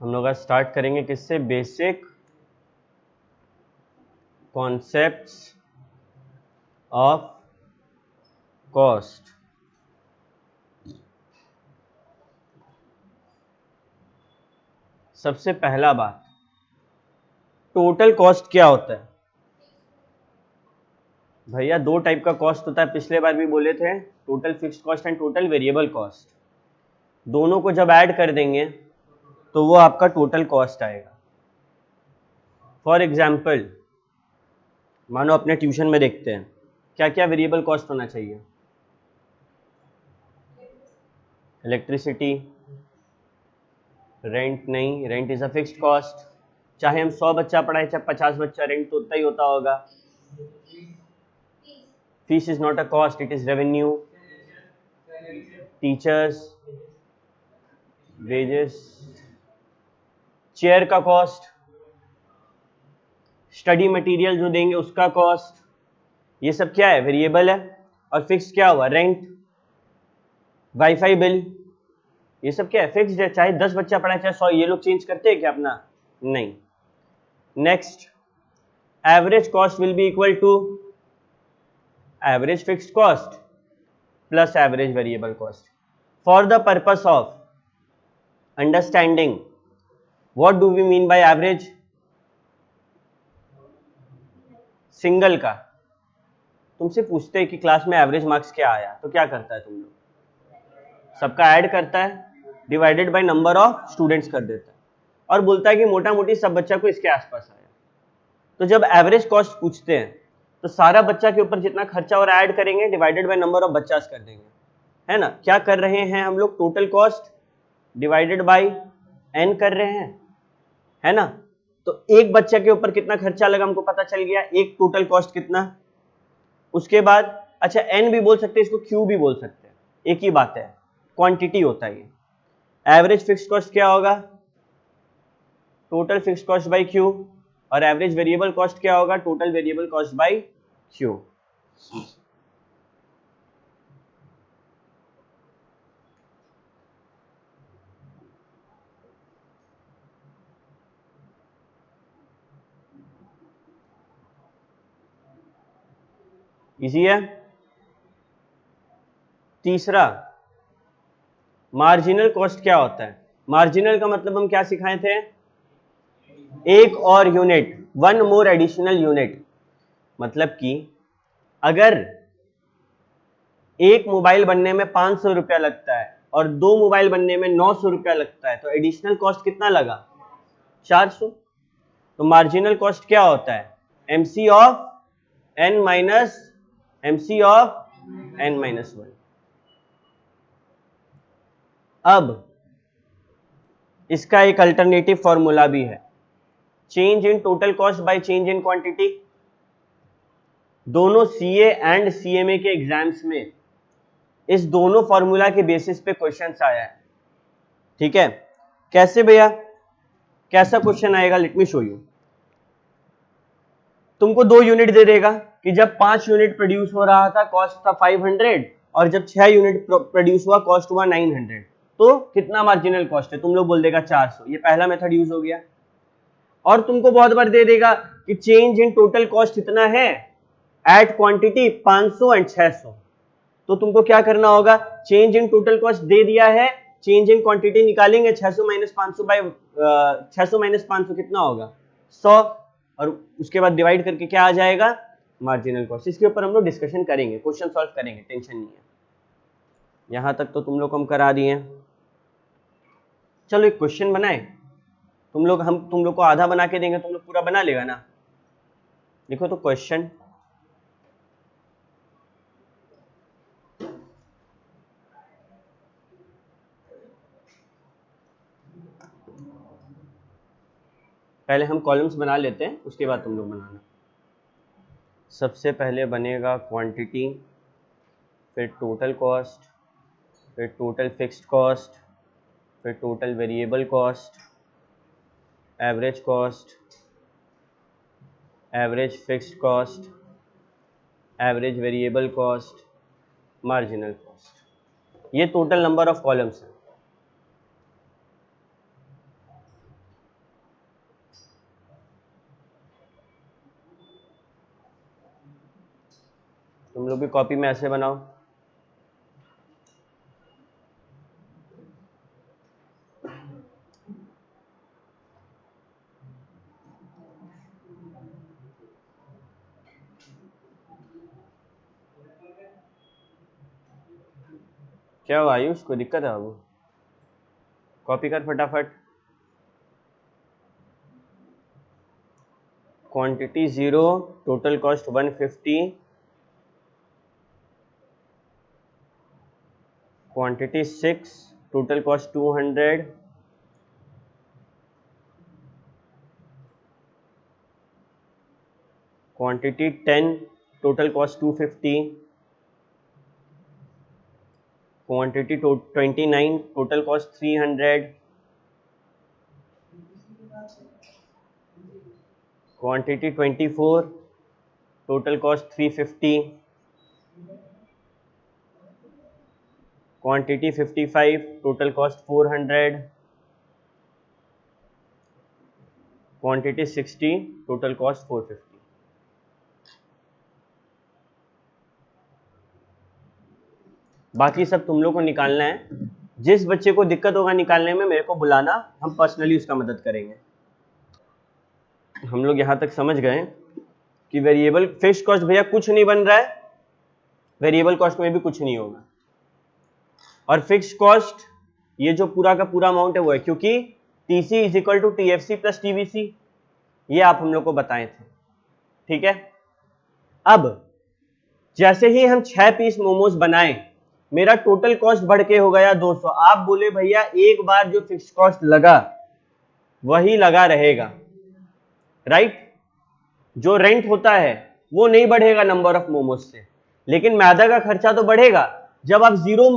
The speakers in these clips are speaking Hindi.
हम लोग आज स्टार्ट करेंगे किससे? Basic concepts of cost. सबसे पहला बात, टोटल कॉस्ट क्या होता है भैया? दो टाइप का कॉस्ट होता है, पिछले बार भी बोले थे, total fixed cost and total variable cost. दोनों को जब ऐड कर देंगे तो वो आपका टोटल कॉस्ट आएगा। फॉर एग्जाम्पल, मानो अपने ट्यूशन में देखते हैं क्या क्या वेरिएबल कॉस्ट होना चाहिए। इलेक्ट्रिसिटी, रेंट नहीं, rent is a fixed cost. चाहे हम 100 बच्चा पढ़ाए चाहे 50 बच्चा, रेंट तो उतना ही होता होगा। Fees is not a cost, it is revenue. Teachers, wages, chair का कॉस्ट, स्टडी मटेरियल जो देंगे उसका कॉस्ट, ये सब क्या है? वेरिएबल है। और फिक्स क्या हुआ? रेंट, वाईफाई बिल, ये सब क्या है? फिक्स्ड है। चाहे 10 बच्चा पढ़ाए चाहे 100, ये लोग चेंज करते हैं क्या अपना? नहीं। Next, average cost will be equal to average fixed cost plus average variable cost. For the purpose of understanding what do we mean by average? Single का तुमसे पूछते हैं कि क्लास में एवरेज मार्क्स क्या आया, तो क्या करता है तुम लोग? सबका ऐड करता है, divided by number of students कर देता है और बोलता है कि मोटा मोटी सब बच्चा को इसके आसपास आया। तो जब एवरेज कॉस्ट पूछते हैं तो सारा बच्चा के ऊपर जितना खर्चा और ऐड करेंगे डिवाइडेड बाय नंबर ऑफ बच्चास कर देंगे, है ना? क्या कर रहे हैं हम लोग? Total cost divided by n कर रहे हैं, है ना? तो एक बच्चे के ऊपर कितना खर्चा लगा हमको पता चल गया, एक टोटल कॉस्ट कितना। उसके बाद अच्छा n भी बोल सकते हैं, इसको q भी बोल सकते हैं, एक ही बात है, क्वांटिटी होता है ये। एवरेज फिक्स्ड कॉस्ट क्या होगा? Total fixed cost by q। और एवरेज वेरिएबल कॉस्ट क्या होगा? Total variable cost by q। Easy है। तीसरा, मार्जिनल कॉस्ट क्या होता है? मार्जिनल का मतलब हम क्या सिखाए थे? एक और unit, one more additional unit. मतलब कि अगर एक मोबाइल बनने में 500 रुपया लगता है और दो मोबाइल बनने में 900 रुपया लगता है, तो एडिशनल कॉस्ट कितना लगा? 400। तो मार्जिनल कॉस्ट क्या होता है? MC of n minus MC of n minus 1। अब इसका एक अल्टरनेटिव फॉर्मूला भी है, change in total cost by change in quantity. दोनों सीए एंड सीएमए के एग्जाम्स में इस दोनों फॉर्मूला के बेसिस पे क्वेश्चंस आया है, ठीक है? कैसे भैया? कैसा क्वेश्चन आएगा? Let me show you. तुमको दो यूनिट दे देगा कि जब 5 यूनिट प्रोड्यूस हो रहा था कॉस्ट था 500 और जब 6 यूनिट प्रोड्यूस हुआ कॉस्ट हुआ 900, तो कितना मार्जिनल कॉस्ट है? तुम लोग बोल देगा 400। ये पहला मेथड यूज हो गया। और तुमको बहुत बार दे देगा कि चेंज इन टोटल कॉस्ट इतना है, एट क्वांटिटी 500 एंड 600। तो तुमको क्या करना होगा? चेंज इन टोटल कॉस्ट दे दिया है, चेंज इन क्वांटिटी निकालेंगे, 600 माइनस 500 बाय 600 माइनस 500 कितना होगा? 100। और उसके बाद डिवाइड करके क्या आ जाएगा? Marginal cost. इसके ऊपर हम लोग डिस्कशन करेंगे, क्वेश्चन सॉल्व करेंगे, टेंशन नहीं है। यहां तक तो तुम लोग को हम करा दिए। चलो एक क्वेश्चन बनाए, तुम लोग को आधा बना के देंगे, तुम लोग पूरा बना लेगा ना? देखो तो क्वेश्चन, पहले हम कॉलम्स बना लेते हैं, उसके बाद तुम लोग बनाना। सबसे पहले बनेगा क्वांटिटी, फिर टोटल कॉस्ट, फिर टोटल फिक्स्ड कॉस्ट, फिर total variable cost, average cost, average fixed cost, average variable cost, marginal cost. ये टोटल नंबर ऑफ कॉलम्स है। तुम लोग भी कॉपी में ऐसे बनाओ। क्या हुआ आयुष, कोई दिक्कत है बाबू? कॉपी कर फटाफट। Quantity 0, total cost 150, quantity 6, total cost 200, quantity 10, total cost 250, quantity 29, total cost 300, quantity 24, total cost 350, quantity 55, total cost 400, quantity 60, total cost 450। बाकी सब तुम लोग को निकालना है। जिस बच्चे को दिक्कत होगा निकालने में मेरे को बुलाना, हम पर्सनली उसका मदद करेंगे। हम लोग यहां तक समझ गए कि वेरिएबल फिक्स्ड कॉस्ट भैया कुछ नहीं बन रहा है, वेरिएबल कॉस्ट में भी कुछ नहीं होगा। और फिक्स्ड कॉस्ट ये जो पूरा का पूरा अमाउंट है वो है, क्योंकि TC is equal to TFC plus TVC, ये आप हम लोग को बताए थे। ठीक है, अब जैसे ही हम 6 पीस मोमोज बनाए, मेरा टोटल कॉस्ट बढ़ के हो गया 200। आप बोले भैया एक बार जो फिक्स्ड कॉस्ट लगा वही लगा रहेगा, राइट? जो रेंट होता है वो नहीं बढ़ेगा नंबर ऑफ मोमोज से, लेकिन मैदा का खर्चा तो बढ़ेगा। जब आप 0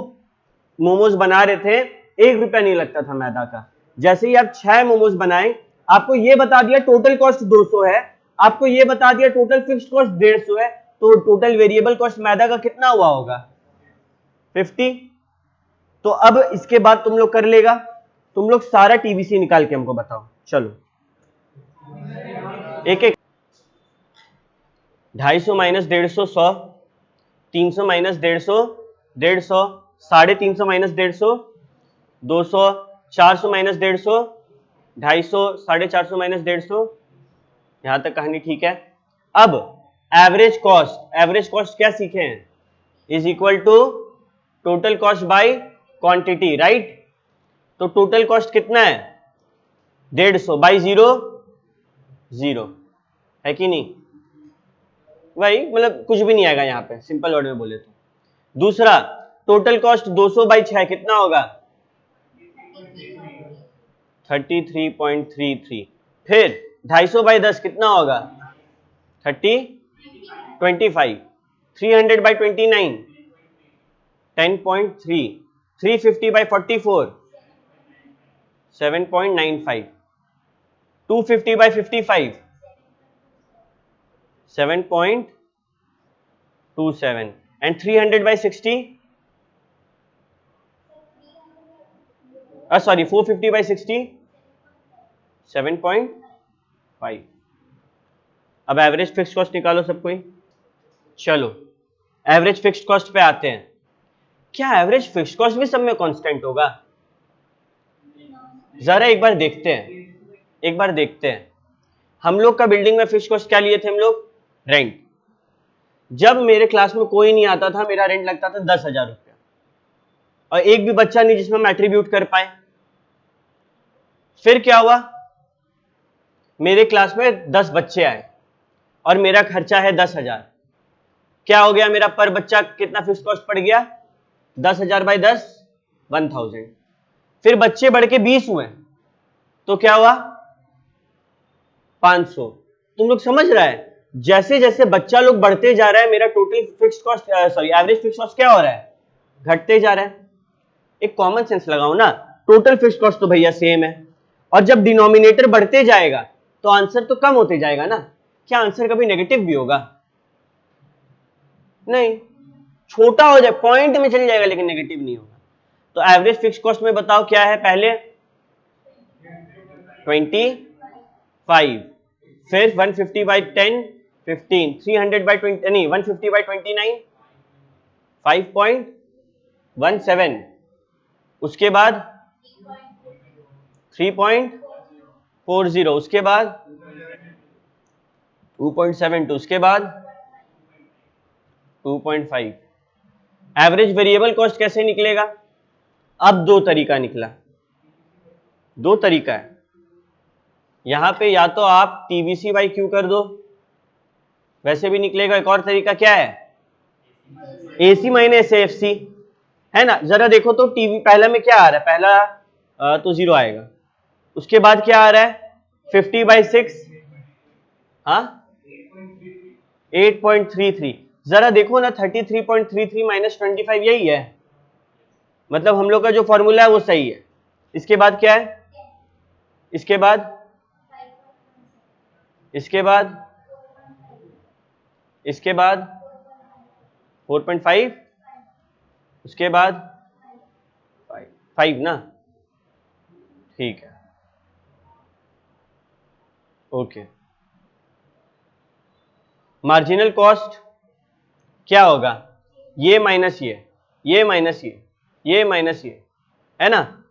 मोमोज बना रहे थे 1 रुपया नहीं लगता था मैदा का। जैसे ही आप 6 मोमोज बनाए, आपको ये बता दिया टोटल कॉस्ट 200 है, आपको ये बता दिया टोटल फिक्स्ड कॉस्ट 150 है, तो टोटल वेरिएबल कॉस्ट मैदा का कितना हुआ होगा? 50। तो अब इसके बाद तुम लोग कर लेगा, तुम लोग सारा टीवीसी निकाल के हमको बताओ। चलो एक एक। 250 minus 150 100, 300 minus 150 150, 350 minus 150 200, 400 minus 150 250, 450 minus 150। यहां तक कहानी ठीक है। अब एवरेज कॉस्ट क्या सीखे हैं? Is equal to total cost by quantity, right? तो टोटल कॉस्ट कितना है? 150 बाई 0 0 है कि नहीं? वही, मतलब कुछ भी नहीं आएगा यहाँ पे, सिंपल वर्ड में बोले तो। दूसरा, टोटल कॉस्ट 200 बाई 6 कितना होगा? 33.33। फिर 250 बाई 10 कितना होगा? 25। 300 by 29 10.3। 350 by 44 7.95। 250 by 55 7.27। and 300 by 60 sorry 450 by 60 7.5। अब एवरेज फिक्स्ड कॉस्ट निकालो सब कोई। चलो एवरेज फिक्स्ड कॉस्ट पे आते हैं। क्या एवरेज फिक्स्ड कॉस्ट भी सब में कांस्टेंट होगा? जरा एक बार देखते हैं। हम लोग का बिल्डिंग में फिक्स्ड कॉस्ट क्या लिए थे हम लोग? रेंट। जब मेरे क्लास में कोई नहीं आता था, मेरा रेंट लगता था 10,000 रुपया, और एक भी बच्चा नहीं जिसमें हम एट्रीब्यूट कर पाए। फिर क्या हुआ? मेरे क्लास में 10 बच्चे आए और मेरा खर्चा है 10,000। क्या हो गया? मेरा पर बच्चा कितना फिक्स्ड कॉस्ट पड़ गया? 10,000 बाई 10 1000। फिर बच्चे बढ़ के 20 हुए तो क्या हुआ? 500। तुम लोग समझ रहा है? जैसे जैसे बच्चा लोग बढ़ते जा रहा है, मेरा total fixed cost average fixed cost क्या हो रहा है? घटते जा रहा है। एक कॉमन सेंस लगाओ ना, टोटल फिक्स्ड कॉस्ट तो भैया सेम है, और जब डिनोमिनेटर बढ़ते जाएगा तो आंसर तो कम होते जाएगा ना। क्या आंसर कभी नेगेटिव भी होगा? नहीं, छोटा हो जाए, पॉइंट में चल जाएगा लेकिन नेगेटिव नहीं होगा। तो एवरेज फिक्स्ड कॉस्ट में बताओ क्या है? पहले 25, फिर 150 बाई 10 15, 300 बाई 20 नहीं 150 बाई 29 5.17, उसके बाद 3.40, उसके बाद 2.72, उसके बाद 2.5। एवरेज वेरिएबल कॉस्ट कैसे निकलेगा? अब दो तरीका निकला, दो तरीका है यहां पे, या तो आप टीवीसी बाई क्यू कर दो, वैसे भी निकलेगा। एक और तरीका क्या है? एसी माइनस एफसी, है ना। जरा देखो तो टीवी पहला में क्या आ रहा है, पहला तो 0 आएगा, उसके बाद क्या आ रहा है 50/6, हाँ 8.33। जरा देखो ना 33.33 माइनस 25 यही है, मतलब हम लोग का जो फॉर्मूला है वो सही है। इसके बाद क्या है, इसके बाद, इसके बाद, इसके बाद 4.5, उसके बाद 5 ना, ठीक है, ओके। मार्जिनल कॉस्ट क्या होगा? ये माइनस ये माइनस ये माइनस ये, है ना।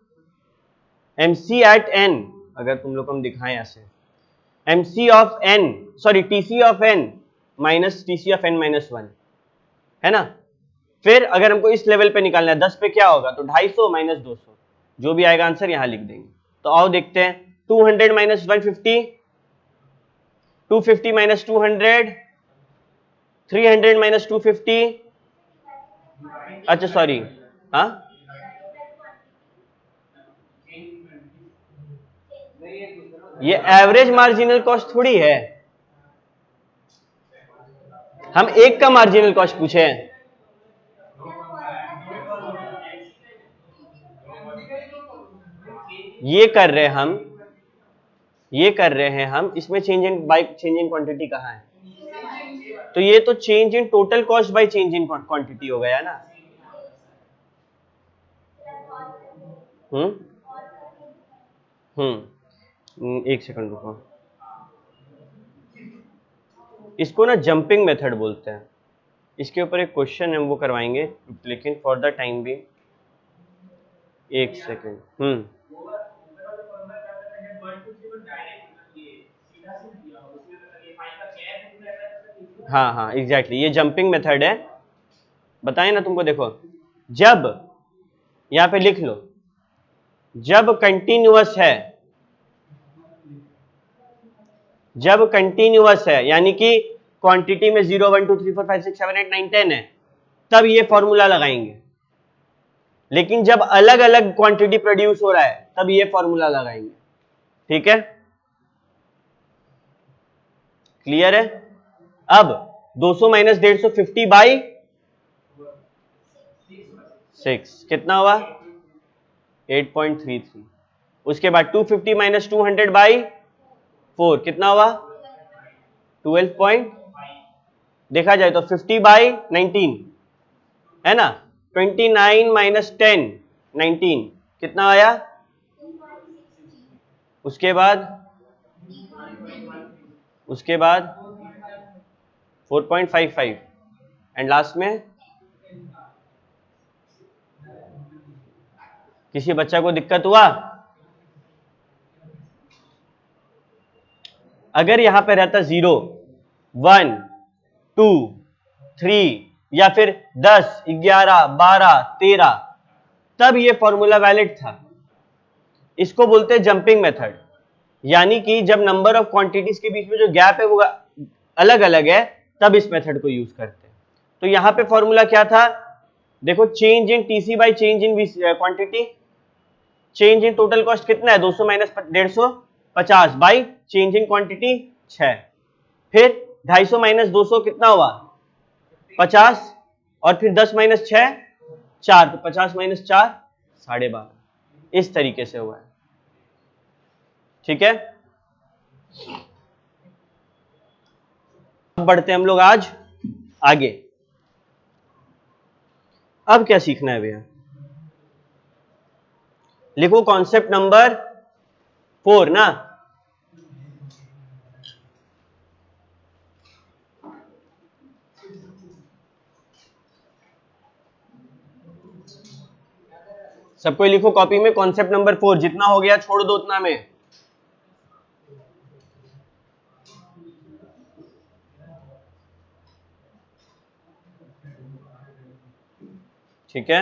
MC एट n, अगर तुम लोग को हम दिखाएं ऐसे, MC of n, sorry TC of n minus TC of n minus 1, है ना। फिर अगर हमको इस लेवल पे निकालना है 10 पे क्या होगा, तो 250 माइनस 200, जो भी आएगा आंसर यहां लिख देंगे। तो आओ देखते हैं, 200 माइनस 150, 250 माइनस 200, 300 माइनस 250, अच्छा सॉरी, हाँ ये एवरेज मार्जिनल कॉस्ट थोड़ी है, हम एक का मार्जिनल कॉस्ट पूछे हैं। ये कर रहे हैं हम, ये कर रहे हैं हम, इसमें change in by change in quantity कहाँ है? तो ये तो change in total cost by change in quantity हो गया ना। हम्म एक सेकंड रुको, इसको ना जंपिंग मेथड बोलते हैं। इसके ऊपर एक क्वेश्चन है वो करवाएंगे, लेकिन फॉर द टाइम भी एक सेकंड। हाँ हाँ एग्जैक्टली, ये जंपिंग मेथड है, बताए ना तुमको। देखो जब, यहां पे लिख लो, जब कंटिन्यूअस है, जब कंटिन्यूअस है यानी कि क्वांटिटी में 0 1 2 3 4 5 6 7 8 9 10 है, तब ये फॉर्मूला लगाएंगे। लेकिन जब अलग अलग क्वांटिटी प्रोड्यूस हो रहा है तब ये फॉर्मूला लगाएंगे, ठीक है, क्लियर है। अब 200 माइनस 150 50/6 कितना हुआ? 8.33। उसके बाद 250 माइनस 200/4 कितना हुआ? 12 पॉइंट, देखा जाए तो 50/19, है ना। 29 माइनस 10 19 कितना आया? उसके बाद, उसके बाद 4.55 एंड लास्ट में किसी बच्चा को दिक्कत हुआ? अगर यहां पे रहता 0 1 2 3 या फिर 10 11 12 13 तब ये फॉर्मूला वैलिड था। इसको बोलते हैं जंपिंग मेथड, यानी कि जब नंबर ऑफ क्वांटिटीज के बीच में जो गैप है वो अलग अलग है, तब इस मेथड को यूज करते हैं। तो यहां पे फॉर्मूला क्या था? देखो change in TC by change in quantity, change in total cost कितना है? 200 minus 150 50 by change in quantity 6, फिर 250 माइनस 200 कितना हुआ? 50, और फिर 10 माइनस 6 4, तो 50 माइनस 4 12.5, इस तरीके से हुआ है, ठीक है। अब बढ़ते हैं हम लोग आज आगे। अब क्या सीखना है भैया? लिखो कॉन्सेप्ट नंबर 4 ना, सबको लिखो कॉपी में, कॉन्सेप्ट नंबर 4, जितना हो गया छोड़ दो उतना में। ठीक है,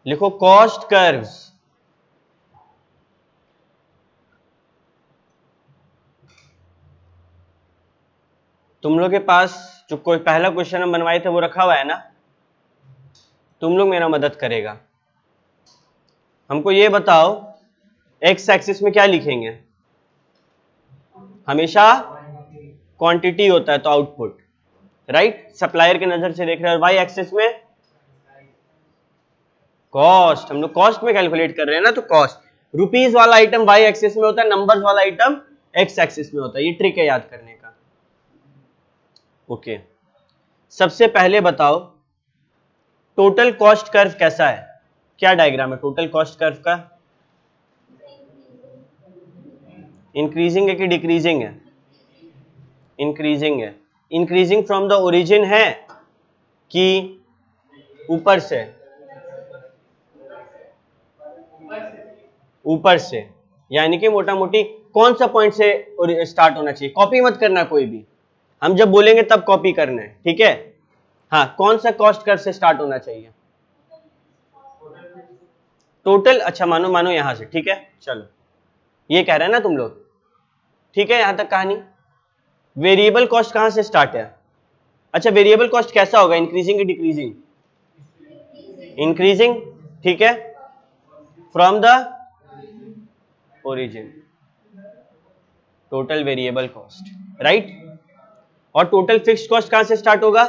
लिखो कॉस्ट कर्व्स। तुम लोग के पास जो कोई पहला क्वेश्चन हम बनवाए थे वो रखा हुआ है ना? तुम लोग मेरा मदद करेगा। हमको ये बताओ, एक्स एक्सिस में क्या लिखेंगे? हमेशा क्वांटिटी होता है तो आउटपुट, राइट? सप्लायर के नजर से देख रहे हैं। और वाई एक्सिस में कॉस्ट, हम लोग कॉस्ट में कैलकुलेट कर रहे हैं ना, तो कॉस्ट। रुपीज वाला आइटम वाई एक्सिस में होता है, नंबर्स वाला आइटम एक्स एक्सिस में होता है। ये ट्रिक है याद करने का। ओके, सबसे पहले बताओ टोटल कॉस्ट कर्व कैसा है? क्या डायग्राम है टोटल कॉस्ट कर्व का? इंक्रीजिंग है कि डिक्रीजिंग है? इंक्रीजिंग है। इंक्रीजिंग फ्रॉम द ओरिजिन है कि ऊपर से? ऊपर से, यानी कि मोटा मोटी कौन सा पॉइंट से स्टार्ट होना चाहिए? कॉपी मत करना कोई भी, हम जब बोलेंगे तब कॉपी करना है, ठीक है? हाँ, कौन सा कॉस्ट कर्व से स्टार्ट होना चाहिए? टोटल, अच्छा मानो मानो यहां से, ठीक है, चलो ये कह रहे हैं ना तुम लोग, ठीक है, यहां तक कहानी। वेरिएबल कॉस्ट कहां से स्टार्ट है? अच्छा, वेरिएबल कॉस्ट कैसा होगा, इंक्रीजिंग की डिक्रीजिंग? इंक्रीजिंग, ठीक है, from the origin, total variable cost, right? और टोटल फिक्स्ड कॉस्ट कहां से स्टार्ट होगा?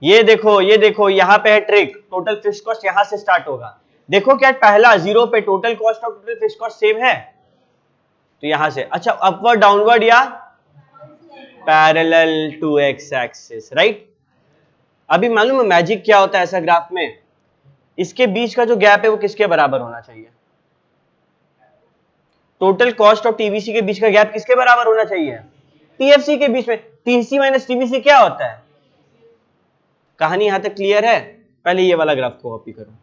ये देखो, ये देखो, यहां पे है ट्रिक, टोटल फिक्स्ड कॉस्ट यहां से स्टार्ट होगा। देखो क्या पहला जीरो पे टोटल कॉस्ट और टोटल फिक्स्ड कॉस्ट सेम है, तो यहां से। अच्छा, अपवर्ड डाउनवर्ड या parallel to x axis, right? अभी मालूम है मैजिक क्या होता है ऐसा ग्राफ में? इसके बीच का जो गैप है वो किसके बराबर होना चाहिए? टोटल कॉस्ट और टीवीसी के बीच का गैप किसके बराबर होना चाहिए? टीएफसी के बीच में। टीसी माइनस टीवीसी क्या होता है? कहानी यहां तक क्लियर है? पहले ये वाला ग्राफ को कॉपी करो।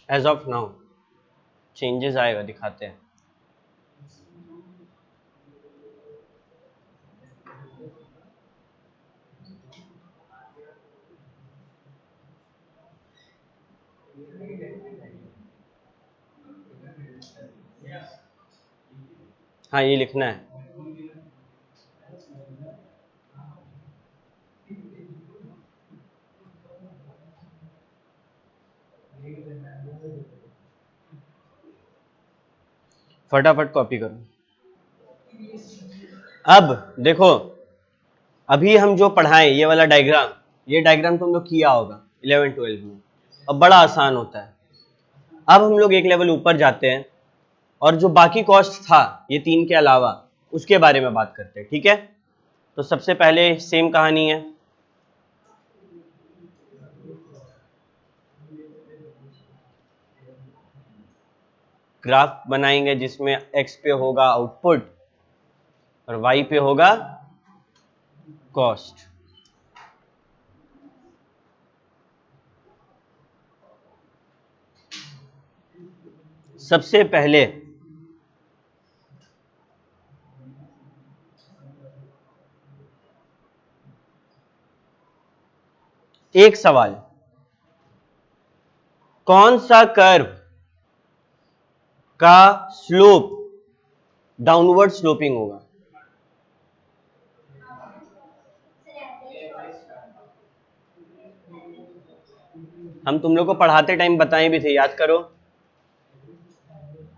एज ऑफ नाउ चेंजेस आएगा, दिखाते हैं। हाँ, ये लिखना है। फटाफट कॉपी करो। अब देखो, अभी हम जो पढ़ाएं ये वाला डायग्राम, ये डायग्राम तुम लोग किया होगा 11-12 में। अब बड़ा आसान होता है। अब हम लोग एक लेवल ऊपर जाते हैं और जो बाकी कॉस्ट था ये तीन के अलावा, उसके बारे में बात करते हैं, ठीक है? तो सबसे पहले सेम कहानी है, ग्राफ बनाएंगे जिसमें एक्स पे होगा आउटपुट और वाई पे होगा कॉस्ट। सबसे पहले एक सवाल, कौन सा कर्व का स्लोप डाउनवर्ड स्लोपिंग होगा? हम तुम लोग को पढ़ाते टाइम बताए भी थे, याद करो,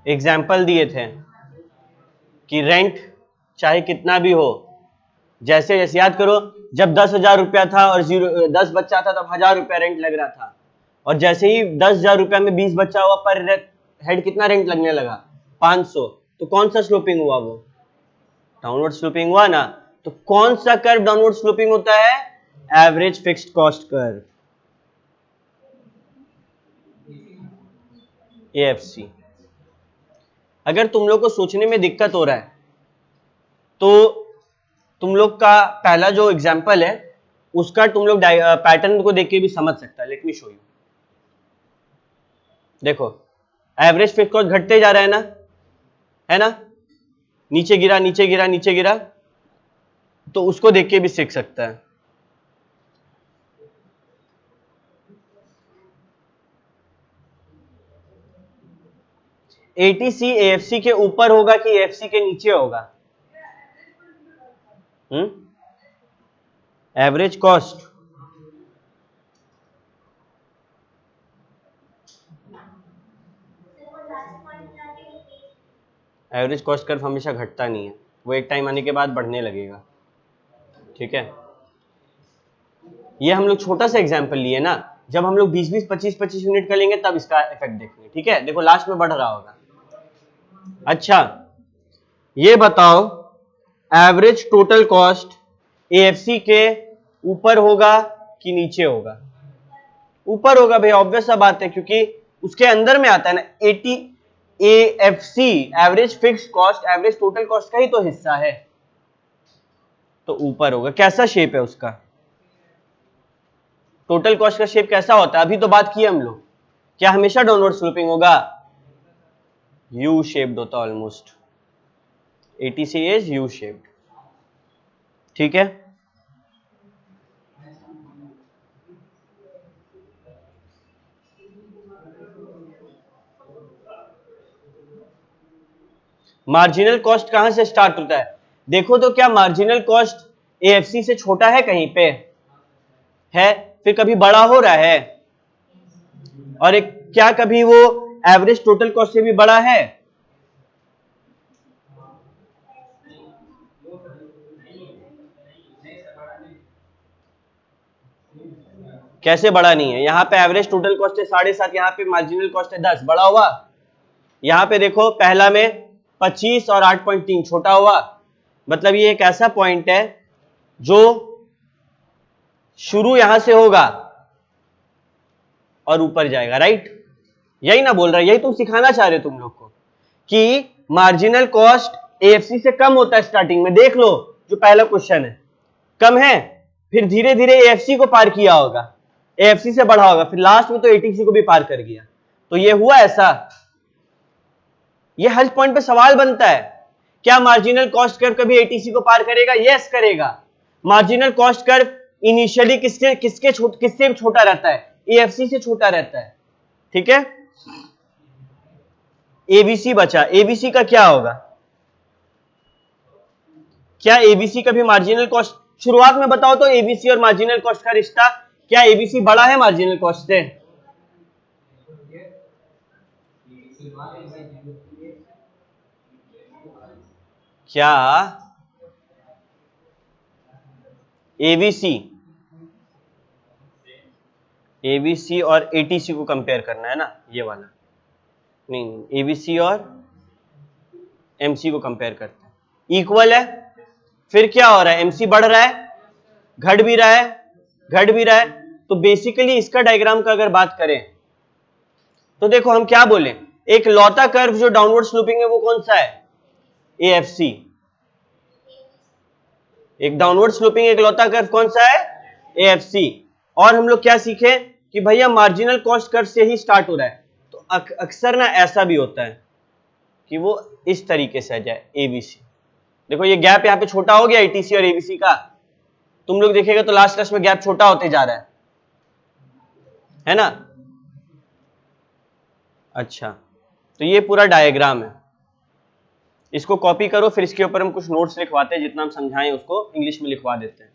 एग्जाम्पल दिए थे कि रेंट चाहे कितना भी हो, जैसे जैसे याद करो, जब 10,000 रुपया था और 10 बच्चा था तब 1,000 रुपया रेंट लग रहा था, और जैसे ही 10,000 रुपया में 20 बच्चा हुआ पर हेड कितना रेंट लगने लगा, 500। तो कौन सा स्लोपिंग हुआ, वो डाउनवर्ड स्लोपिंग हुआ ना। तो कौन सा कर्व डाउनवर्ड स्लोपिंग होता है, average fixed cost curve, AFC. अगर तुम लोग को सोचने में दिक्कत हो रहा है तो तुम लोग का पहला जो एग्जांपल है उसका तुम लोग पैटर्न को देख के भी समझ सकता है। Let me show you. देखो एवरेज फिक्स्ड कॉस्ट घटते जा रहा है ना, नीचे गिरा नीचे गिरा नीचे गिरा, तो उसको देख के भी सीख सकता है। एटीसी एएफसी के ऊपर होगा कि एएफसी के नीचे होगा, average cost average cost curve हमेशा घटता नहीं है, वो एक टाइम आने के बाद बढ़ने लगेगा। ठीक है, ये हम लोग छोटा सा एग्जांपल लिए ना, जब हम लोग 20-20 25-25 यूनिट का लेंगे तब इसका इफेक्ट देखेंगे। ठीक है, देखो लास्ट में बढ़ रहा होगा। अच्छा ये बताओ एवरेज टोटल कॉस्ट एएफसी के ऊपर होगा कि नीचे होगा? ऊपर होगा भाई, ऑब्वियस सा बात है, क्योंकि उसके अंदर में आता है ना। AFC average fixed cost average total cost का ही तो हिस्सा है, तो ऊपर होगा। कैसा शेप है उसका, टोटल कॉस्ट का शेप कैसा होता है, अभी तो बात की हम लोग। क्या हमेशा डाउनवर्ड स्लोपिंग होगा? यू शेप्ड होता almost, ATC is U shaped. ठीक है, मार्जिनल कॉस्ट कहां से स्टार्ट होता है? देखो तो क्या मार्जिनल कॉस्ट एएफसी से छोटा है कहीं पे है? फिर कभी बड़ा हो रहा है? और एक क्या कभी वो एवरेज टोटल कॉस्ट से भी बड़ा है? कैसे बड़ा नहीं है? यहाँ पे एवरेज टोटल कॉस्ट है 7.5, यहाँ पे मार्जिनल कॉस्ट है 10, बड़ा हुआ। यहाँ पे देखो पहला में 25 और 8.3 छोटा हुआ। मतलब ये एक ऐसा पॉइंट है जो शुरू यहां से होगा और ऊपर जाएगा, राइट? यही ना बोल रहा है, यही तुम सिखाना चाह रहे हो तुम लोग को कि मार्जिनल कॉस्ट एएफसी से कम होता है स्टार्टिंग में। देख लो जो पहला क्वेश्चन है, कम है, फिर धीरे धीरे एएफसी को पार किया होगा, एएफसी से बढ़ा होगा, फिर लास्ट में तो एटीसी को भी पार कर गया। तो ये हुआ ऐसा। ये हर पॉइंट पे सवाल बनता है, क्या मार्जिनल कॉस्ट कर्व कभी एटीसी को पार करेगा? यस करेगा। मार्जिनल कॉस्ट कर्व इनिशियली किससे छोटा रहता है? एएफसी से छोटा रहता है। ठीक है, एबीसी बचा, एबीसी का क्या होगा? क्या एबीसी का भी मार्जिनल कॉस्ट? शुरुआत में बताओ तो एबीसी और मार्जिनल कॉस्ट का रिश्ता, क्या एबीसी बड़ा है मार्जिनल कॉस्ट से? क्या एबीसी एबीसी और एटीसी को कंपेयर करना है ना, ये वाला नहीं, एबीसी और एमसी को कंपेयर करते हैं, इक्वल है। फिर क्या हो रहा है? एमसी बढ़ रहा है, घट भी रहा है, घट भी रहा है। तो बेसिकली इसका डायग्राम का अगर बात करें तो देखो हम क्या बोले, एक लौता कर्व जो डाउनवर्ड स्लोपिंग है वो कौन सा है? एएफसी। एक डाउनवर्ड स्लोपिंग एक लौता कर्व कौन सा है? एएफसी। और हम लोग क्या सीखे कि भैया मार्जिनल कॉस्ट कर्व से ही स्टार्ट हो रहा है, तो अक्सर ना ऐसा भी होता है कि वो इस तरीके से आ जाए, एबीसी। देखो ये गैप यहाँ पे छोटा हो गया एटीसी और एबीसी का, तुम लोग देखेगा तो लास्ट में गैप छोटा होते जा रहा है ना? अच्छा, तो ये पूरा डायग्राम है, इसको कॉपी करो, फिर इसके ऊपर हम कुछ नोट्स लिखवाते हैं, जितना हम समझाएं उसको इंग्लिश में लिखवा देते हैं।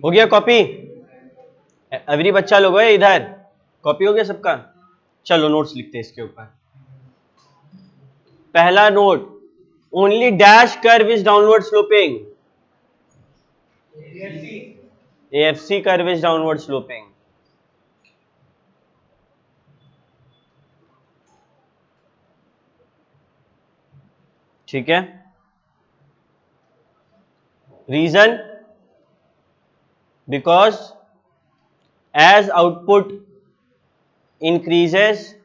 हो गया कॉपी? एवरी बच्चा लोग है इधर, कॉपी हो गया सबका? चलो नोट्स लिखते हैं इसके ऊपर। पहला note, only dash curve is downward sloping. AFC curve is downward sloping. ठीक है, reason because as output increases,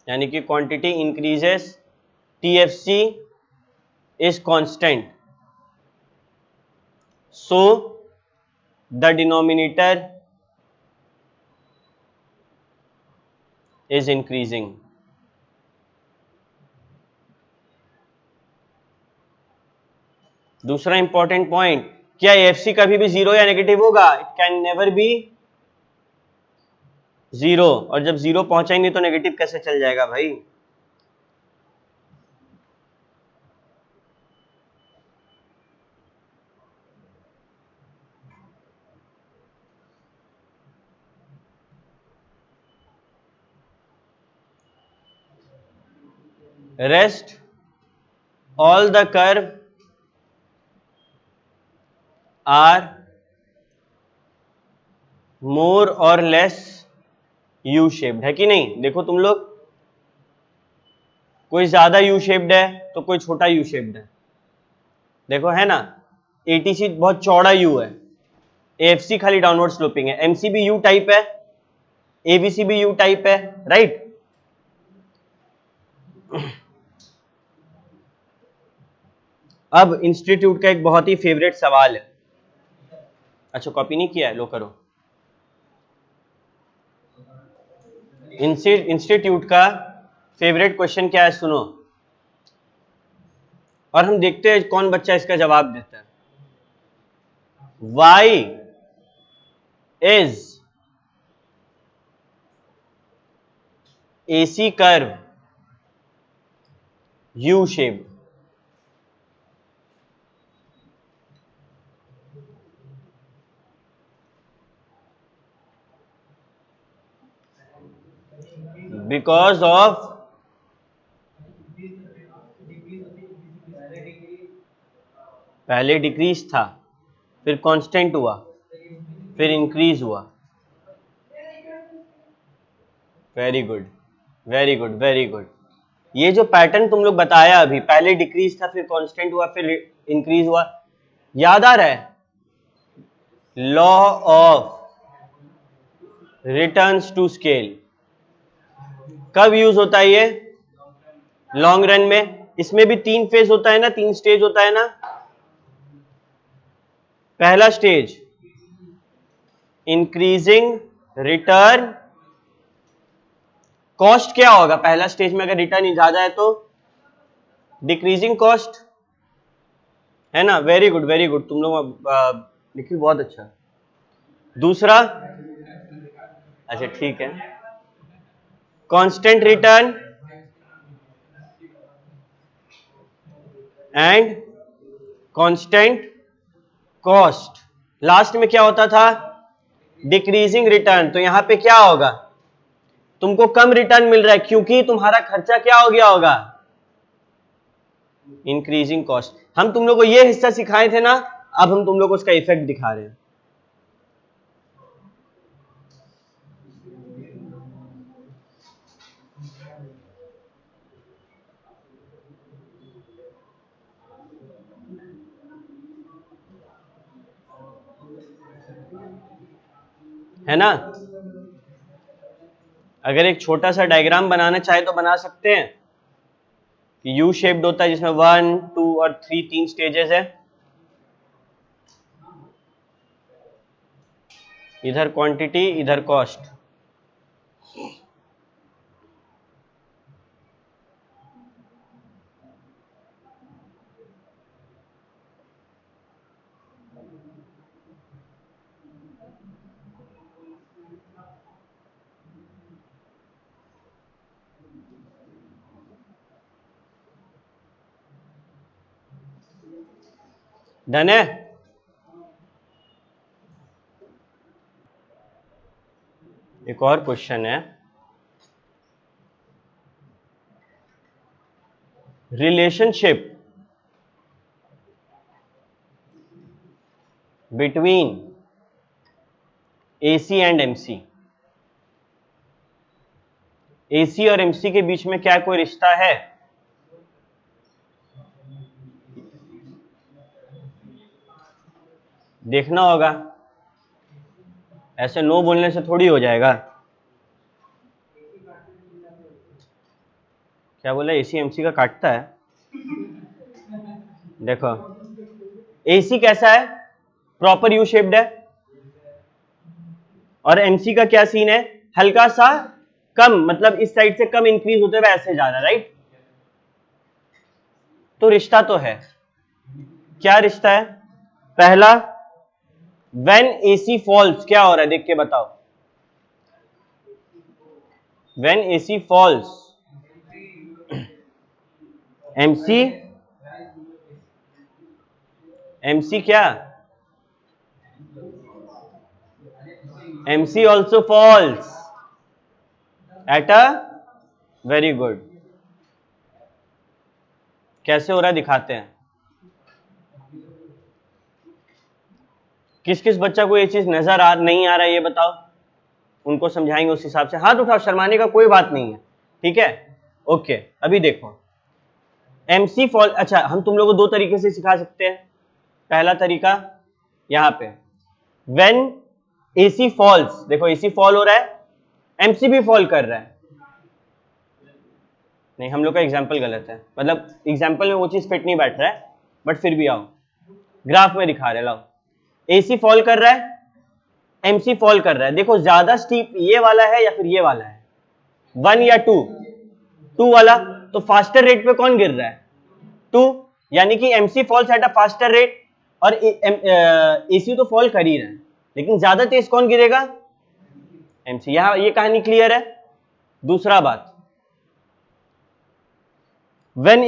यानी कि quantity increases, TFC is constant, so the denominator is increasing. दूसरा इंपॉर्टेंट पॉइंट, क्या AFC कभी भी जीरो या नेगेटिव होगा? It can never be zero, और जब जीरो पहुंचा ही नहीं तो नेगेटिव कैसे चल जाएगा भाई? Rest all the curve are more or less U shaped, है कि नहीं? देखो तुम लोग, कोई ज्यादा यू शेप्ड है तो कोई छोटा यू शेप्ड है, देखो है ना? ATC बहुत चौड़ा यू है, AFC खाली डाउनवर्ड स्लोपिंग है, MC भी यू टाइप है, ABC भी यू टाइप है, राइट? अब इंस्टीट्यूट का एक बहुत ही फेवरेट सवाल है। अच्छा कॉपी नहीं किया है, लो करो। इंस्टीट्यूट का फेवरेट क्वेश्चन क्या है, सुनो, और हम देखते हैं कौन बच्चा इसका जवाब देता है। Y is AC curve U shaped? Because of, पहले डिक्रीज था, फिर कांस्टेंट हुआ, फिर इंक्रीज हुआ। Very good, very good, very good. ये जो पैटर्न तुम लोग बताया अभी, पहले डिक्रीज था, फिर कांस्टेंट हुआ, फिर इंक्रीज हुआ, याद आ रहा है? Law of returns to scale कब यूज होता है ये? लॉन्ग रन में। इसमें भी 3 फेज होता है ना, 3 स्टेज होता है ना। पहला स्टेज इंक्रीजिंग रिटर्न, कॉस्ट क्या होगा पहला स्टेज में? अगर रिटर्न ज्यादा है तो डिक्रीजिंग कॉस्ट, है ना? वेरी गुड, वेरी गुड, तुम लोग निखिल बहुत अच्छा। दूसरा, अच्छा ठीक है, constant return and constant cost. Last में क्या होता था? Decreasing return. तो यहां पे क्या होगा? तुमको कम रिटर्न मिल रहा है क्योंकि तुम्हारा खर्चा क्या हो गया होगा? Increasing cost. हम तुम लोग को ये हिस्सा सिखाए थे ना, अब हम तुम लोग को उसका इफेक्ट दिखा रहे हैं। है ना? अगर एक छोटा सा डायग्राम बनाना चाहे तो बना सकते हैं कि यू शेप्ड होता है जिसमें 1, 2 और 3 तीन स्टेजेस है। इधर क्वांटिटी, इधर कॉस्ट। डन है। एक और क्वेश्चन है, relationship between AC and MC। AC और MC के बीच में क्या कोई रिश्ता है? देखना होगा, ऐसे नो बोलने से थोड़ी हो जाएगा। क्या बोला? AC MC का काटता है? देखो AC कैसा है, प्रॉपर यू शेप्ड है, और MC का क्या सीन है, हल्का सा कम, मतलब इस साइड से कम इंक्रीज होते हुए ऐसे जा रहा है, राइट? तो रिश्ता तो है। क्या रिश्ता है? पहला, व्हेन AC फॉल्स क्या हो रहा है, देख के बताओ। व्हेन AC फॉल्स MC क्या, MC also falls at a, very good. कैसे हो रहा है दिखाते हैं। किस किस बच्चा को ये चीज नजर नहीं आ रहा है ये बताओ, उनको समझाएंगे उस हिसाब से। हाथ उठाओ, शर्माने का कोई बात नहीं है, ठीक है? ओके, अभी देखो MC फॉल, अच्छा हम तुम लोगों को दो तरीके से सिखा सकते हैं। पहला तरीका यहां पे, व्हेन AC फॉल्स, देखो AC फॉल हो रहा है, MC भी फॉल कर रहा है। नहीं, हम लोग का एग्जाम्पल गलत है, मतलब एग्जाम्पल में वो चीज फिट नहीं बैठ रहा है, बट फिर भी आओ ग्राफ में दिखा रहे, लाओ। AC फॉल कर रहा है, MC फॉल कर रहा है। देखो ज्यादा स्टीप ये वाला है या फिर ये वाला है, 1 या 2? 2 वाला। तो फास्टर रेट पे कौन गिर रहा है? 2, यानी कि MC falls at a faster rate, और AC तो फॉल कर ही रहा है, लेकिन ज्यादा तेज कौन गिरेगा? MC। यहां ये कहानी क्लियर है। दूसरा बात, when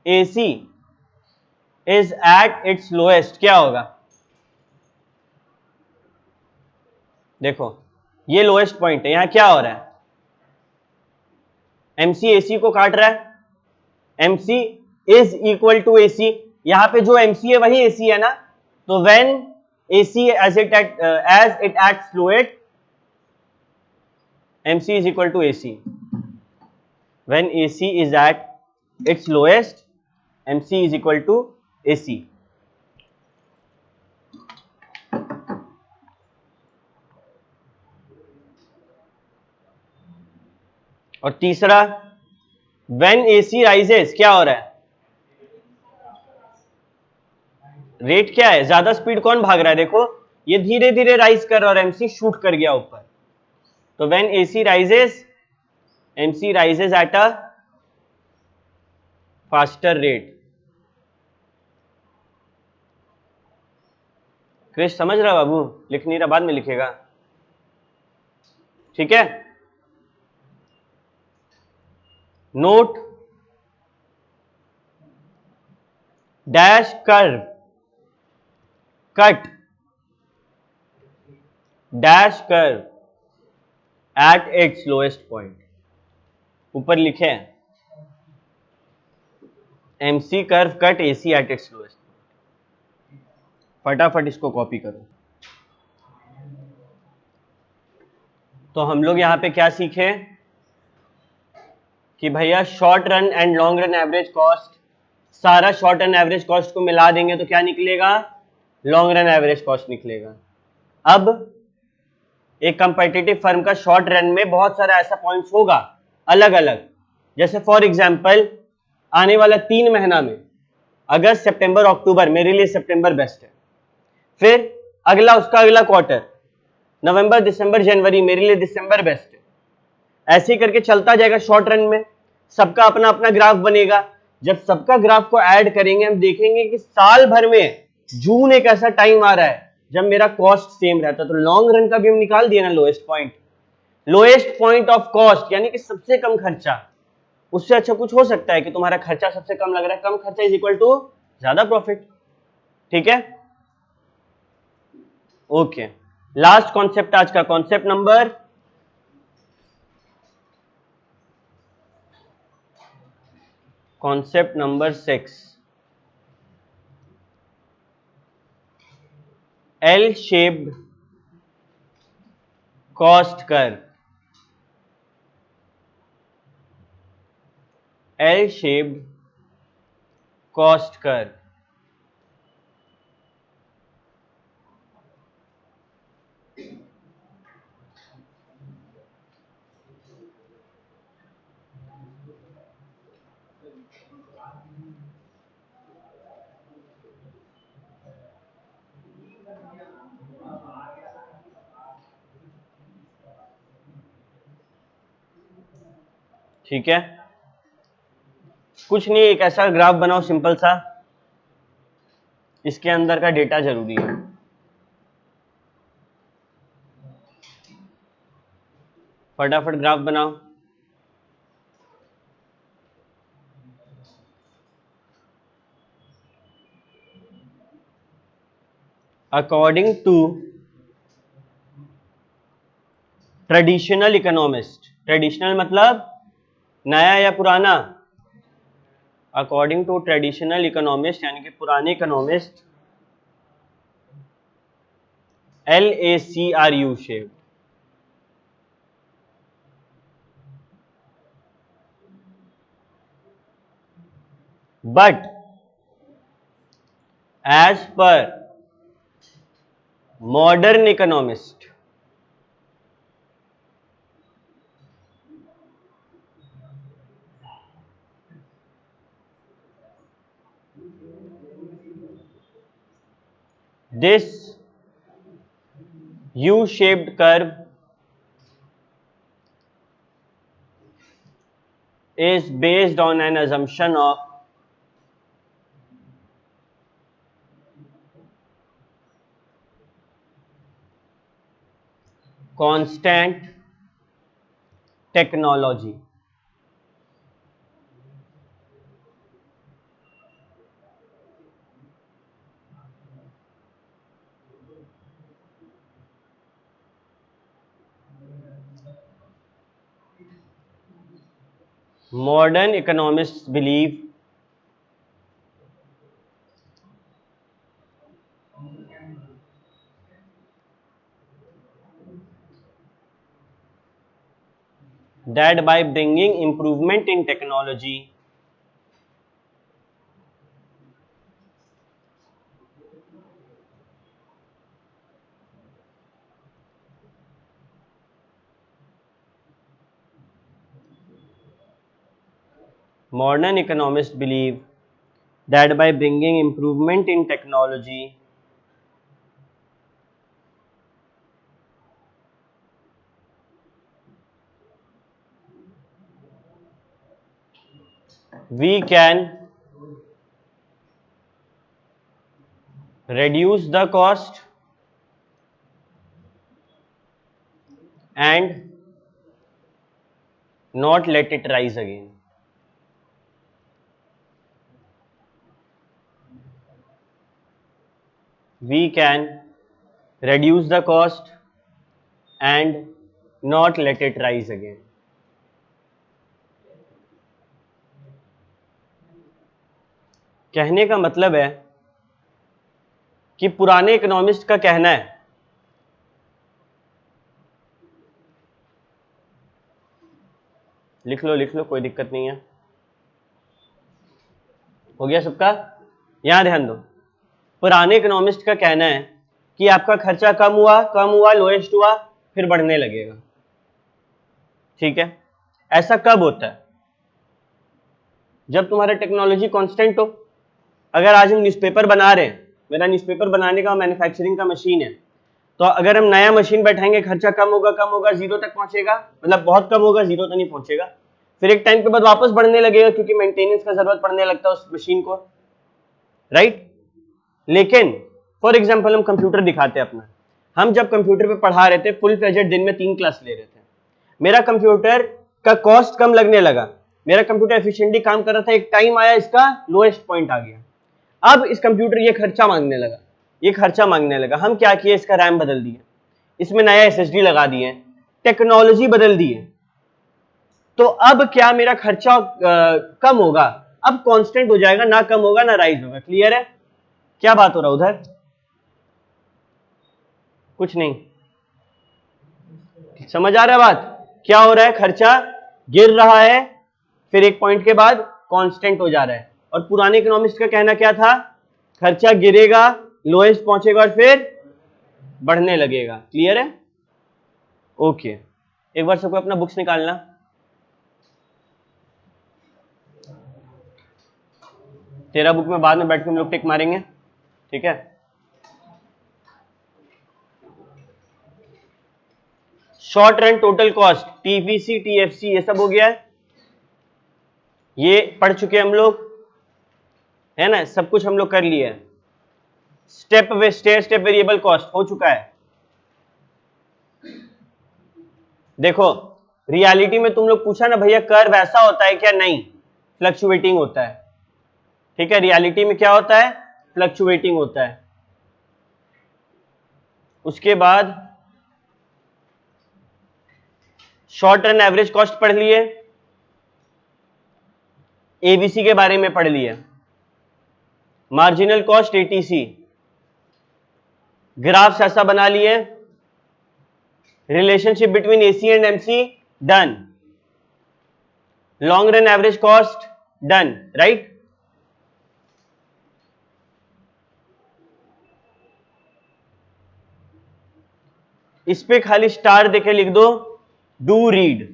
AC is at its lowest क्या होगा? देखो ये लोएस्ट पॉइंट है, यहां क्या हो रहा है, MC AC को काट रहा है, MC is equal to AC, यहां पे जो MC है वही AC है ना, तो when AC as it acts fluid, MC is equal to AC। when AC is at its lowest, MC is equal to AC। और तीसरा, when AC rises क्या हो रहा है, रेट क्या है, ज्यादा स्पीड कौन भाग रहा है? देखो ये धीरे धीरे राइज कर रहा है और MC शूट कर गया ऊपर। तो when AC rises, MC rises at a faster rate। Krrish समझ रहा बाबू? लिख नहीं रहा, बाद में लिखेगा, ठीक है? Note dash curve cut dash curve at its lowest point. ऊपर लिखे हैं MC curve cut AC at its lowest. फटाफट इसको कॉपी करो। तो हम लोग यहां पे क्या सीखे कि भैया short run and long run average cost, सारा शॉर्ट रन एवरेज कॉस्ट को मिला देंगे तो क्या निकलेगा, लॉन्ग रन एवरेज कॉस्ट निकलेगा। अब एक कंपेटिटिव फर्म का शॉर्ट रन में बहुत सारा ऐसा पॉइंट्स होगा अलग अलग, जैसे फॉर एग्जांपल आने वाला 3 महीना में अगस्त सितंबर अक्टूबर, मेरे लिए सितंबर बेस्ट है। फिर अगला उसका अगला क्वार्टर नवंबर दिसंबर जनवरी, मेरे लिए दिसंबर बेस्ट है। ऐसे करके चलता जाएगा शॉर्ट रन में, सबका अपना अपना ग्राफ बनेगा। जब सबका ग्राफ को ऐड करेंगे हम देखेंगे कि साल भर में जून एक ऐसा टाइम आ रहा है जब मेरा कॉस्ट सेम रहता है। तो लॉन्ग रन का भी हम निकाल दिए ना लोएस्ट पॉइंट ऑफ कॉस्ट, यानी कि सबसे कम खर्चा। उससे अच्छा कुछ हो सकता है कि तुम्हारा खर्चा सबसे कम लग रहा है, कम खर्चा इज इक्वल टू ज्यादा प्रॉफिट। ठीक है, ओके। लास्ट कॉन्सेप्ट आज का, concept number 6, L shaped cost curve. L shaped cost curve. ठीक है, कुछ नहीं, एक ऐसा ग्राफ बनाओ सिंपल सा, इसके अंदर का डेटा जरूरी है। फटाफट ग्राफ बनाओ। According to traditional economist, traditional मतलब नया या पुराना, अकॉर्डिंग टू ट्रेडिशनल इकोनॉमिस्ट यानी कि पुराने economist, LACRU shape. But as per modern economist, this U-shaped curve is based on an assumption of constant technology. Modern economists believe that by bringing improvement in technology, modern economists believe that by bringing improvement in technology, we can reduce the cost and not let it rise again. We can reduce the cost and not let it rise again. कहने का मतलब है कि पुराने इकोनॉमिस्ट का कहना है, लिख लो कोई दिक्कत नहीं है, हो गया सबका। यहां ध्यान दो, पुराने इकोनॉमिस्ट का कहना है कि आपका खर्चा कम हुआ लोएस्ट हुआ फिर बढ़ने लगेगा। ठीक है, ऐसा कब होता है? जब तुम्हारा टेक्नोलॉजी कांस्टेंट हो। अगर आज हम न्यूज़पेपर बना रहे हैं, मेरा न्यूज़पेपर बनाने का मैन्युफैक्चरिंग का मशीन है, तो अगर हम नया मशीन बैठाएंगे खर्चा कम होगा, जीरो तक पहुंचेगा, मतलब बहुत कम होगा, जीरो तक नहीं पहुंचेगा, फिर एक टाइम के बाद वापस बढ़ने लगेगा क्योंकि मेंटेनेंस का जरूरत पड़ने लगता है उस मशीन को, राइट। लेकिन फॉर एग्जाम्पल हम कंप्यूटर दिखाते हैं अपना, हम जब कंप्यूटर पे पढ़ा रहे थे फुल फ्लेजेड दिन में 3 क्लास ले रहे थे, मेरा कंप्यूटर का कॉस्ट कम लगने लगा, मेरा कंप्यूटर एफिशिएंटली काम कर रहा था, एक टाइम आया इसका लोएस्ट पॉइंट आ गया, अब इस कंप्यूटर ये खर्चा मांगने लगा, हम क्या किए, इसका रैम बदल दिए, इसमें नया एसएसडी लगा दिए, टेक्नोलॉजी बदल दी है, तो अब क्या मेरा खर्चा कम होगा, अब कांस्टेंट हो जाएगा, ना कम होगा ना राइज होगा। क्लियर है? क्या बात हो रहा उधर? कुछ नहीं समझ आ रहा है बात? क्या हो रहा है, खर्चा गिर रहा है, फिर एक पॉइंट के बाद कांस्टेंट हो जा रहा है, और पुराने इकोनॉमिस्ट का कहना क्या था, खर्चा गिरेगा, लोएस्ट पहुंचेगा और फिर बढ़ने लगेगा। क्लियर है? ओके, एक बार सबको अपना बुक्स निकालना। तेरा बुक में बाद में बैठ के हम लोग टिक मारेंगे, ठीक है? Short run total cost, TVC, TFC, ये सब हो गया है, ये पढ़ चुके हम लोग, है ना? सब कुछ हम लोग कर लिए है। स्टेप वेरिएबल कॉस्ट हो चुका है। देखो रियलिटी में तुम लोग पूछा ना भैया कर्व ऐसा होता है क्या? नहीं, फ्लक्चुएटिंग होता है, ठीक है? रियलिटी में क्या होता है? फ्लक्चुएटिंग होता है। उसके बाद शॉर्ट रन एवरेज कॉस्ट पढ़ लिए, एबीसी के बारे में पढ़ लिए, मार्जिनल कॉस्ट एटीसी, ग्राफ्स ऐसा बना लिए, relationship between AC and MC done, long run average cost done, right? इस पे खाली स्टार देके लिख दो, डू रीड,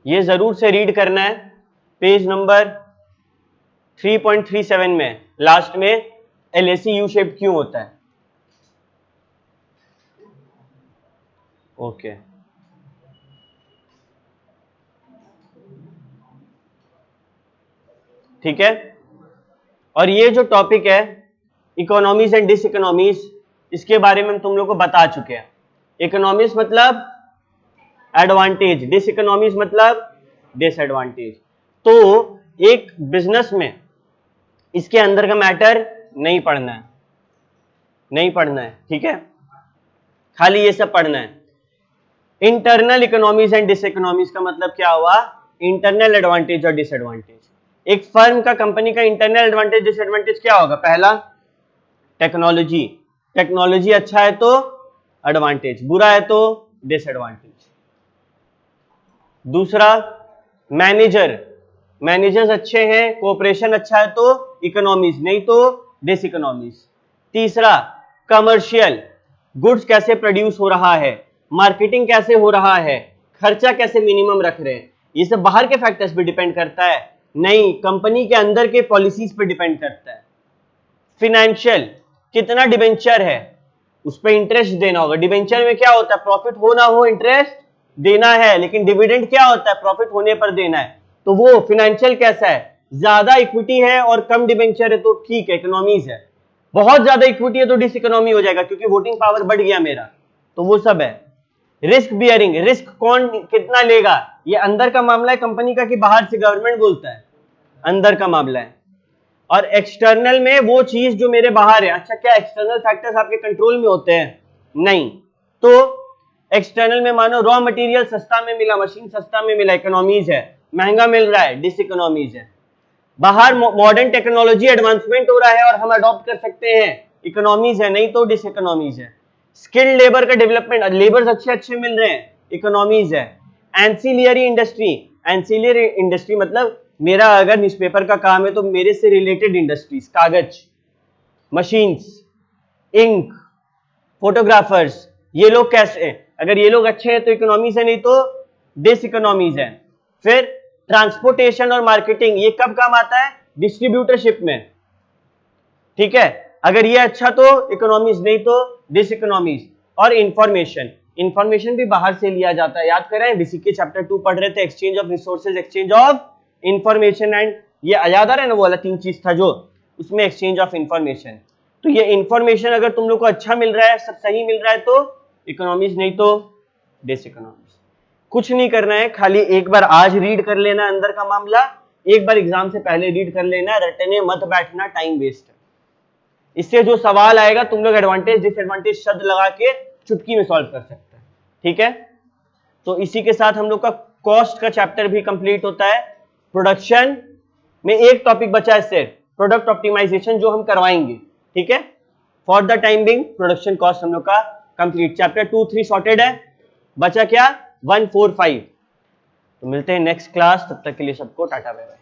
ये जरूर से रीड करना है। पेज नंबर 3.37 में लास्ट में एलएसी यू शेप क्यों होता है? ओके, ठीक है? और ये जो टॉपिक है इकोनॉमीज एंड डिस इकोनॉमीज, इसके बारे में हम तुम लोग को बता चुके हैं। इकोनॉमीज मतलब एडवांटेज, डिस इकोनॉमीज मतलब डिसएडवांटेज। तो एक बिजनेस में इसके अंदर का मैटर नहीं पढ़ना है, ठीक है? खाली ये सब पढ़ना है। Internal economies and diseconomies का मतलब क्या हुआ? इंटरनल एडवांटेज और डिसएडवांटेज। एक फर्म का, कंपनी का इंटरनल एडवांटेज डिसएडवांटेज क्या होगा? पहला टेक्नोलॉजी अच्छा है तो एडवांटेज, बुरा है तो डिसएडवांटेज। दूसरा मैनेजर्स अच्छे हैं, कोऑपरेशन अच्छा है तो इकोनॉमीज, नहीं तो डिस इकोनॉमीज। तीसरा कमर्शियल, गुड्स कैसे प्रोड्यूस हो रहा है, मार्केटिंग कैसे हो रहा है, खर्चा कैसे मिनिमम रख रहे हैं, ये सब बाहर के फैक्टर्स पे डिपेंड करता है, नहीं कंपनी के अंदर के पॉलिसीज पे डिपेंड करता है। फिनेंशियल, कितना डिबेंचर है, उस पर इंटरेस्ट देना होगा। डिबेंचर में क्या होता है? प्रॉफिट हो ना हो इंटरेस्ट देना है, लेकिन डिविडेंड क्या होता है? प्रॉफिट होने पर देना है। तो वो फिनेंशियल कैसा है? ज्यादा इक्विटी है और कम डिबेंचर है तो ठीक है, इकोनॉमीज है। बहुत ज्यादा इक्विटी है तो डिस इकोनॉमी हो जाएगा, क्योंकि वोटिंग पावर बढ़ गया मेरा, तो वो सब है। रिस्क बियरिंग, रिस्क कौन कितना लेगा, ये अंदर का मामला है कंपनी का कि बाहर से गवर्नमेंट बोलता है? अंदर का मामला है। और एक्सटर्नल में वो चीज जो मेरे बाहर है। अच्छा, क्या एक्सटर्नल फैक्टर्स आपके कंट्रोल में होते हैं? नहीं। तो एक्सटर्नल में मानो रॉ मटेरियल सस्ता में मिला, मशीन सस्ता में मिला, इकोनॉमीज है। महंगा मिल रहा है, डिस इकोनॉमीज है। बाहर मॉडर्न टेक्नोलॉजी एडवांसमेंट हो रहा है और हम अडॉप्ट कर सकते हैं, इकोनॉमीज है, नहीं तो डिस इकोनॉमीज है। स्किल्ड लेबर का डेवलपमेंट, लेबर्स अच्छे मिल रहे हैं, इकोनॉमीज है। एंसिलियरी इंडस्ट्री मतलब मेरा अगर न्यूज़पेपर का काम है तो मेरे से रिलेटेड इंडस्ट्रीज, कागज, मशीन्स, इंक, फोटोग्राफर्स, ये लोग कैसे हैं? अगर ये लोग अच्छे हैं तो इकोनॉमीज है, नहीं तो डिस इकोनॉमीज है। फिर ट्रांसपोर्टेशन और मार्केटिंग, ये कब काम आता है? डिस्ट्रीब्यूटरशिप में, ठीक है? अगर ये अच्छा तो इकोनॉमीज, नहीं तो डिस इकोनॉमीज। और इंफॉर्मेशन भी बाहर से लिया जाता है, याद करें बीसीके चैप्टर 2 पढ़ रहे थे, exchange of resources, exchange of information, and ये याद आ रहा है ना, वो वाला 3 चीज था जो उसमें एक्सचेंज ऑफ इंफॉर्मेशन। तो ये इंफॉर्मेशन अगर तुम लोग को अच्छा मिल रहा है, सब सही मिल रहा है तो इकोनॉमीज, नहीं तो डिस इकोनॉमीज। कुछ नहीं करना है, खाली एक बार आज रीड कर लेना अंदर का मामला, एक बार एग्जाम से पहले रीड कर लेना, रटने मत बैठना, टाइम वेस्ट है। इससे जो सवाल आएगा तुम लोग एडवांटेज डिसएडवांटेज शब्द लगा के चुटकी में सॉल्व कर सकते हैं, ठीक है। तो इसी के साथ हम लोग का कॉस्ट का चैप्टर भी कंप्लीट होता है। प्रोडक्शन में एक टॉपिक बचा है सिर्फ, प्रोडक्ट ऑप्टिमाइजेशन, जो हम करवाएंगे, ठीक है। For the time being production cost हम लोग का कंप्लीट, चैप्टर 2, 3 सॉर्टेड है, बचा क्या 1, 4, 5। तो मिलते हैं नेक्स्ट क्लास, तब तक के लिए सबको टाटा बाय बाय।